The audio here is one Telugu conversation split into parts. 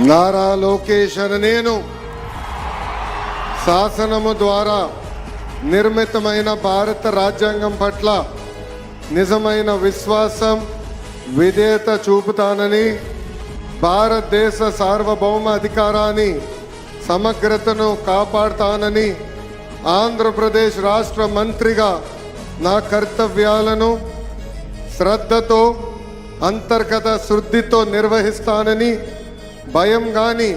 నారా లోకేష్ అనే నేను శాసనము ద్వారా నిర్మితమైన భారత రాజ్యాంగం పట్ల నిజమైన విశ్వాసం విధేయత చూపుతానని, భారతదేశ సార్వభౌమ అధికారాన్ని సమగ్రతను కాపాడుతానని, ఆంధ్రప్రదేశ్ రాష్ట్ర మంత్రిగా నా కర్తవ్యాలను శ్రద్ధతో అంతర్గత శుద్ధితో నిర్వహిస్తానని, భయం కానీ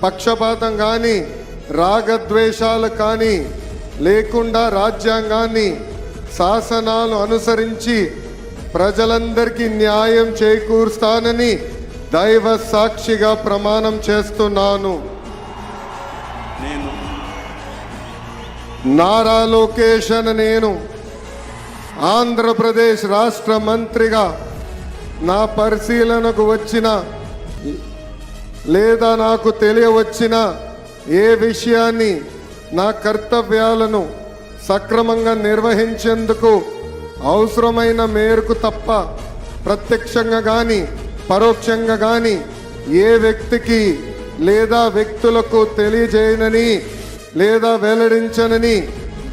పక్షపాతం కానీ రాగద్వేషాలు కానీ లేకుండా రాజ్యాంగాన్ని శాసనాలు అనుసరించి ప్రజలందరికీ న్యాయం చేకూరుస్తానని దైవ సాక్షిగా ప్రమాణం చేస్తున్నాను. నారా లోకేష్ అనే నేను ఆంధ్రప్రదేశ్ రాష్ట్ర మంత్రిగా నా పరిశీలనకు వచ్చిన లేదా నాకు తెలియవచ్చిన ఏ విషయాన్ని నా కర్తవ్యాలను సక్రమంగా నిర్వహించేందుకు అవసరమైన మేరకు తప్ప ప్రత్యక్షంగా కానీ పరోక్షంగా కానీ ఏ వ్యక్తికి లేదా వ్యక్తులకు తెలియజేయనని లేదా వెల్లడించనని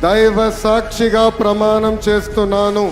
దైవ సాక్షిగా ప్రమాణం చేస్తున్నాను.